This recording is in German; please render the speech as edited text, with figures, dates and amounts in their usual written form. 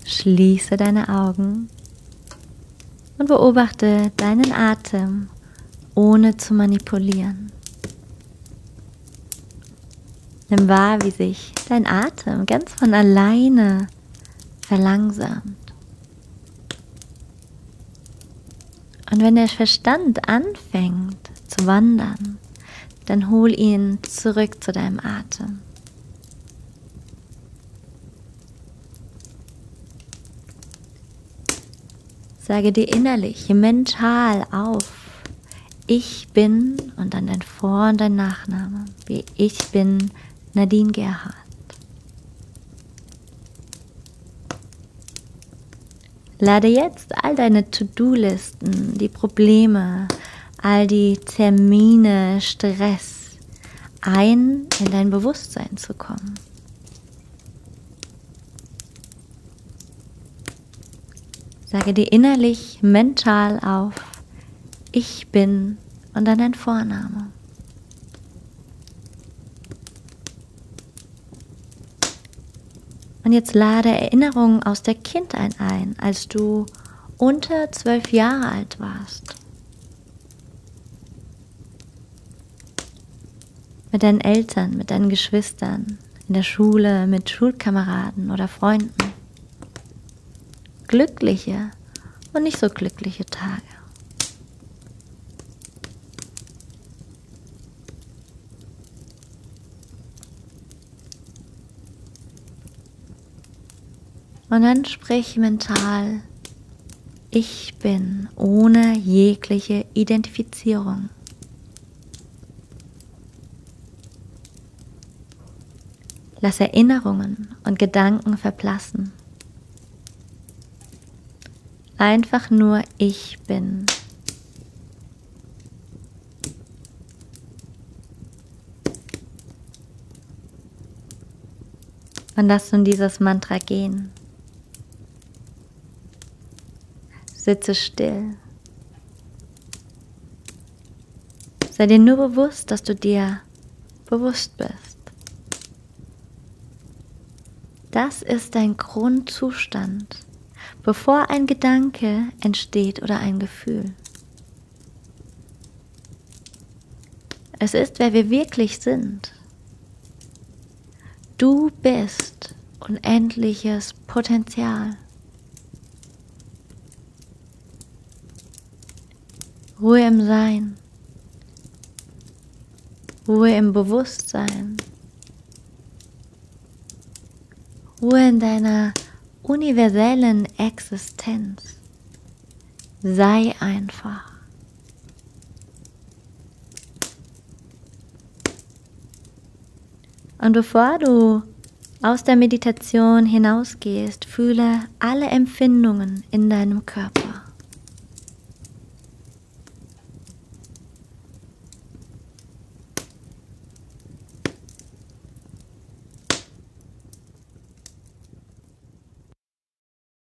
Schließe deine Augen und beobachte deinen Atem, ohne zu manipulieren. Nimm wahr, wie sich dein Atem ganz von alleine verlangsamt. Und wenn der Verstand anfängt zu wandern, dann hol ihn zurück zu deinem Atem. Sage dir innerlich, mental auf, ich bin und dann dein Vor- und dein Nachname, wie ich bin Nadine Gerhardt. Lade jetzt all deine To-Do-Listen, die Probleme, all die Termine, Stress ein, in dein Bewusstsein zu kommen. Sage dir innerlich, mental auf, ich bin und dann dein Vorname. Und jetzt lade Erinnerungen aus der Kindheit ein, als du unter 12 Jahre alt warst. Mit deinen Eltern, mit deinen Geschwistern, in der Schule, mit Schulkameraden oder Freunden. Glückliche und nicht so glückliche Tage. Und dann sprich mental, ich bin, ohne jegliche Identifizierung. Lass Erinnerungen und Gedanken verblassen. Einfach nur ich bin. Und lass nun dieses Mantra gehen. Sitze still. Sei dir nur bewusst, dass du dir bewusst bist. Das ist dein Grundzustand, bevor ein Gedanke entsteht oder ein Gefühl. Es ist, wer wir wirklich sind. Du bist unendliches Potenzial. Ruhe im Sein, Ruhe im Bewusstsein, Ruhe in deiner universellen Existenz. Sei einfach. Und bevor du aus der Meditation hinausgehst, fühle alle Empfindungen in deinem Körper.